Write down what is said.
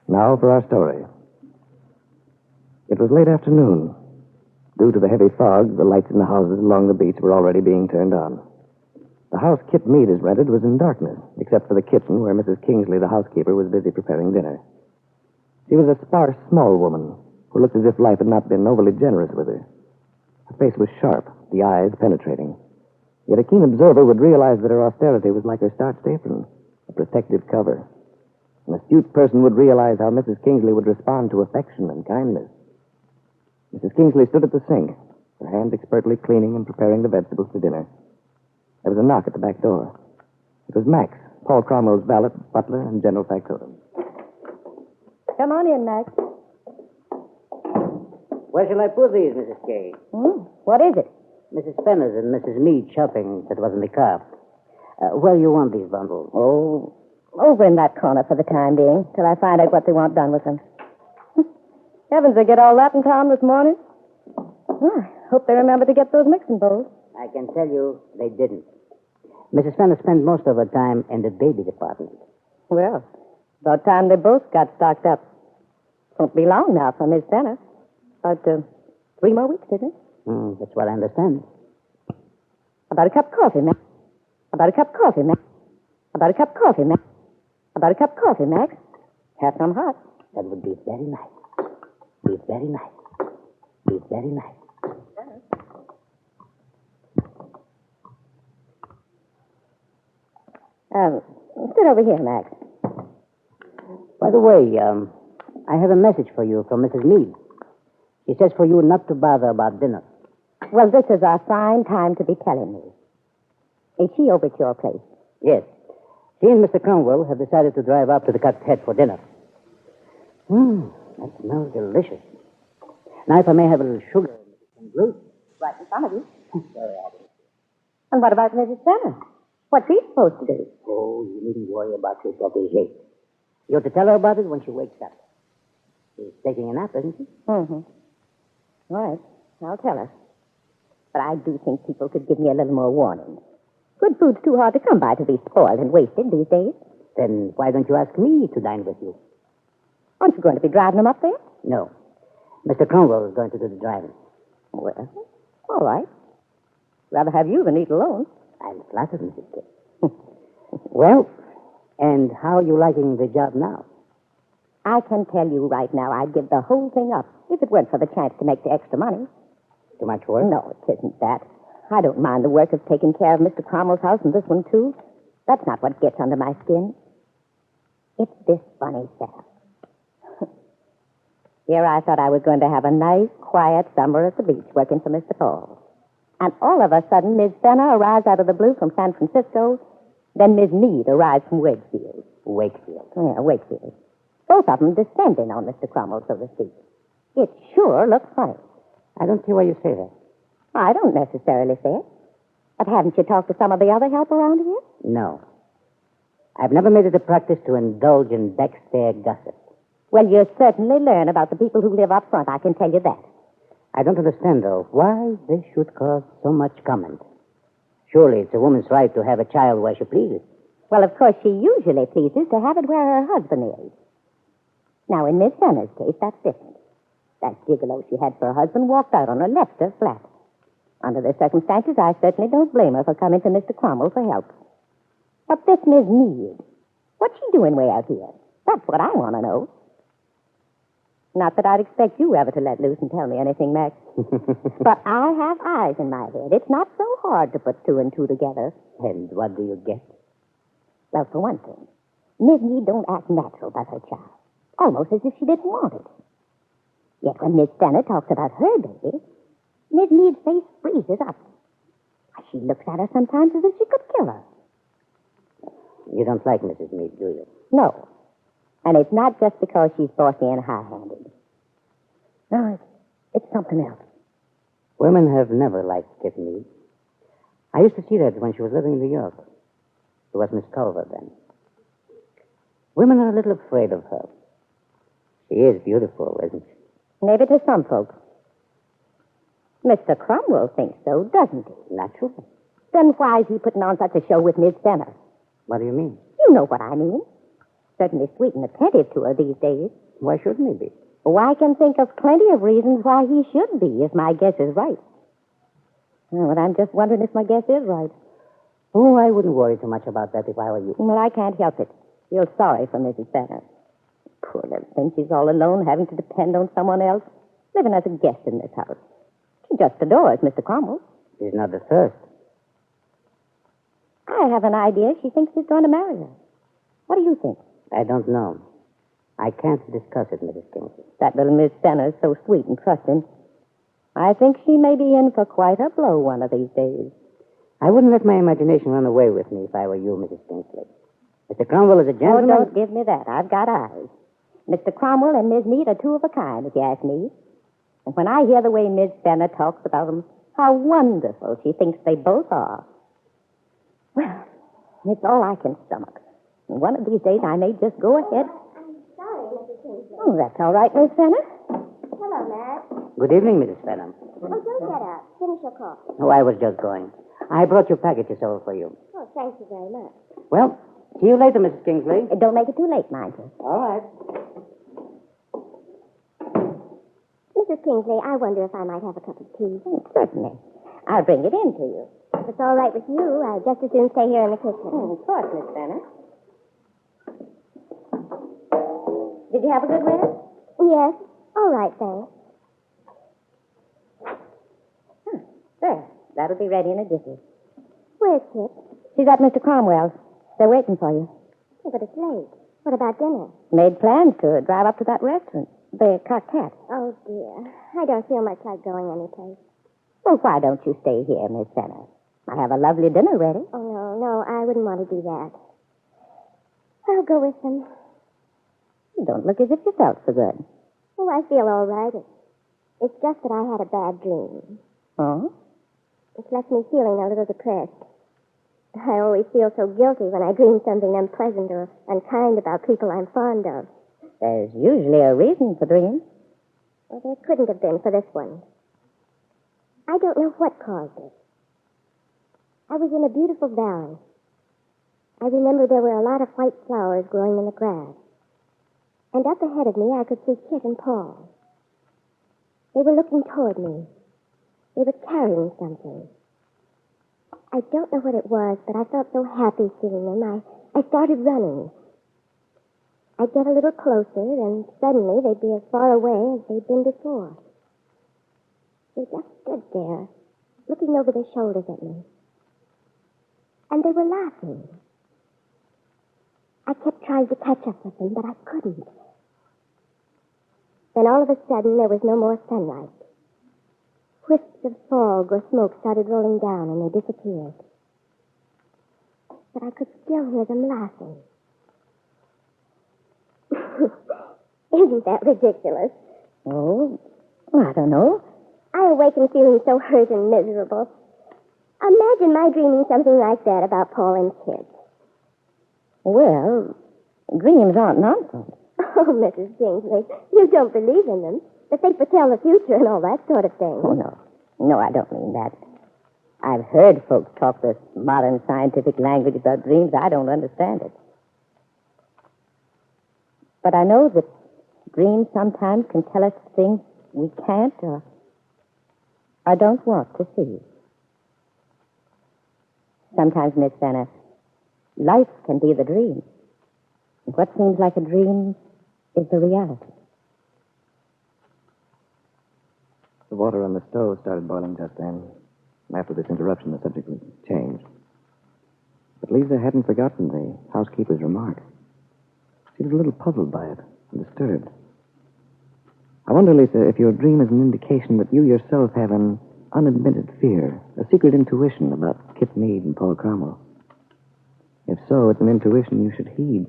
Now for our story. It was late afternoon. Due to the heavy fog, the lights in the houses along the beach were already being turned on. The house Kit Meade has rented was in darkness, except for the kitchen where Mrs. Kingsley, the housekeeper, was busy preparing dinner. She was a sparse, small woman who looked as if life had not been overly generous with her. Her face was sharp, the eyes penetrating. Yet a keen observer would realize that her austerity was like her starched apron, a protective cover. An astute person would realize how Mrs. Kingsley would respond to affection and kindness. Mrs. Kingsley stood at the sink, her hands expertly cleaning and preparing the vegetables for dinner. There was a knock at the back door. It was Max, Paul Cromwell's valet, butler, and general factotum. Come on in, Max. Where shall I put these, Mrs. Kay? What is it? Mrs. Fenner's and Mrs. Meade shopping that was in the car. Where you want these bundles? Oh, over in that corner for the time being, till I find out what they want done with them. Heavens, they get all that in town this morning? Oh, I hope they remember to get those mixing bowls. I can tell you they didn't. Mrs. Fenner spent most of her time in the baby department. Well, about time they both got stocked up. Won't be long now for Miss Fenner. About 3 more weeks, isn't it? That's what I understand. About a cup of coffee, Max. About a cup of coffee, Max. About a cup of coffee, Max. About a cup of coffee, Max. Have some hot. That would be very nice. Be very nice. Be very nice. Sit over here, Max. By the way, I have a message for you from Mrs. Meade. She says for you not to bother about dinner. Well, this is a fine time to be telling me. Is she over at your place? Yes. She and Mr. Cromwell have decided to drive up to the Cut's Head for dinner. That smells delicious. Now, if I may have a little sugar and grapes. Right in front of you. And what about Mrs. Fenner? What's she supposed to do? Oh, you needn't worry about your protégé. You're to tell her about it when she wakes up. She's taking a nap, isn't she? Mm-hmm. All right. I'll tell her. But I do think people could give me a little more warning. Good food's too hard to come by to be spoiled and wasted these days. Then why don't you ask me to dine with you? Aren't you going to be driving them up there? No. Mr. Cromwell is going to do the driving. Well, all right. Rather have you than eat alone. I'm flattered, Mrs. Kidd. Well, and how are you liking the job now? I can tell you right now I'd give the whole thing up if it weren't for the chance to make the extra money. Too much work? No, it isn't that. I don't mind the work of taking care of Mr. Cromwell's house and this one, too. That's not what gets under my skin. It's this funny setup. Here I thought I was going to have a nice, quiet summer at the beach working for Mr. Paul. And all of a sudden, Miss Fenner arrives out of the blue from San Francisco. Then Miss Meade arrives from Wakefield. Wakefield. Yeah, Wakefield. Both of them descending on Mr. Cromwell, so to speak. It sure looks funny. I don't see why you say that. I don't necessarily say it. But haven't you talked to some of the other help around here? No. I've never made it a practice to indulge in backstairs gossip. Well, you certainly learn about the people who live up front, I can tell you that. I don't understand, though, why this should cause so much comment. Surely it's a woman's right to have a child where she pleases. Well, of course, she usually pleases to have it where her husband is. Now, in Miss Fenner's case, that's different. That gigolo she had for a husband walked out on her, left her flat. Under the circumstances, I certainly don't blame her for coming to Mr. Cromwell for help. But this Miss Meade, what's she doing way out here? That's what I want to know. Not that I'd expect you ever to let loose and tell me anything, Max. But I have eyes in my head. It's not so hard to put 2 and 2 together. And what do you get? Well, for one thing, Miss Meade don't act natural about her child. Almost as if she didn't want it. Yet when Miss Fenner talks about her baby, Miss Meade's face freezes up. She looks at her sometimes as if she could kill her. You don't like Mrs. Meade, do you? No. And it's not just because she's bossy and high-handed. No, it's something else. Women have never liked Miss Meade. I used to see that when she was living in New York. It was Miss Culver then. Women are a little afraid of her. She is beautiful, isn't she? Maybe to some folks. Mr. Cromwell thinks so, doesn't he? Naturally. Then why is he putting on such a show with Miss Fenner? What do you mean? You know what I mean. Certainly sweet and attentive to her these days. Why shouldn't he be? Oh, I can think of plenty of reasons why he should be, if my guess is right. Oh, but I'm just wondering if my guess is right. Oh, I wouldn't worry too much about that if I were you. Well, I can't help it. Feel sorry for Mrs. Thacker. Poor little thing, she's all alone, having to depend on someone else, living as a guest in this house. She just adores Mr. Cromwell. He's not the first. I have an idea she thinks he's going to marry her. What do you think? I don't know. I can't discuss it, Mrs. Kingsley. That little Miss Fenner's so sweet and trusting. I think she may be in for quite a blow one of these days. I wouldn't let my imagination run away with me if I were you, Mrs. Kingsley. Mr. Cromwell is a gentleman. Oh, don't give me that. I've got eyes. Mr. Cromwell and Miss Mead are two of a kind, if you ask me. And when I hear the way Miss Fenner talks about them, how wonderful she thinks they both are. Well, it's all I can stomach. And one of these days I may just go ahead. I'm sorry, Mrs. Kingsley. Oh, that's all right, Miss Fenner. Hello, Matt. Good evening, Mrs. Fenner. Oh, don't get up. Finish your coffee. Oh, I was just going. I brought your packages over for you. Oh, thank you very much. Well, see you later, Mrs. Kingsley. Don't make it too late, mind you. All right. Mrs. Kingsley, I wonder if I might have a cup of tea. Certainly. I'll bring it in to you. If it's all right with you, I'd just as soon stay here in the kitchen. Of course, Miss Fenner. Did you have a good rest? Yes. All right, thanks. There. That'll be ready in a jiffy. Where's Kit? She's at Mr. Cromwell's. They're waiting for you. Oh, but it's late. What about dinner? Made plans to drive up to that restaurant. The Coquette. Oh, dear. I don't feel much like going anyplace. Well, why don't you stay here, Miss Fenner? I have a lovely dinner ready. Oh, no, I wouldn't want to do that. I'll go with them. You don't look as if you felt so good. Oh, I feel all right. It's just that I had a bad dream. Oh? It's left me feeling a little depressed. I always feel so guilty when I dream something unpleasant or unkind about people I'm fond of. There's usually a reason for dreams. Well, there couldn't have been for this one. I don't know what caused it. I was in a beautiful valley. I remember there were a lot of white flowers growing in the grass. And up ahead of me, I could see Kit and Paul. They were looking toward me. They were carrying something. I don't know what it was, but I felt so happy seeing them. I started running. I'd get a little closer, and suddenly they'd be as far away as they'd been before. They just stood there, looking over their shoulders at me. And they were laughing. I kept trying to catch up with them, but I couldn't. Then all of a sudden, there was no more sunlight. Wisps of fog or smoke started rolling down, and they disappeared. But I could still hear them laughing. Isn't that ridiculous? Oh, I don't know. I awakened feeling so hurt and miserable. Imagine my dreaming something like that about Paul and Kit. Well, dreams aren't nonsense. Oh, Mrs. Kingsley, you don't believe in them. But they foretell the future and all that sort of thing. Oh, no. No, I don't mean that. I've heard folks talk this modern scientific language about dreams. I don't understand it. But I know that dreams sometimes can tell us things we can't or don't want to see. Sometimes, Miss Fenner, life can be the dream. And what seems like a dream is the reality. The water on the stove started boiling just then. After this interruption, the subject was changed. But Lisa hadn't forgotten the housekeeper's remark. She was a little puzzled by it and disturbed. I wonder, Lisa, if your dream is an indication that you yourself have an unadmitted fear, a secret intuition about Kit Mead and Paul Cromwell. If so, it's an intuition you should heed.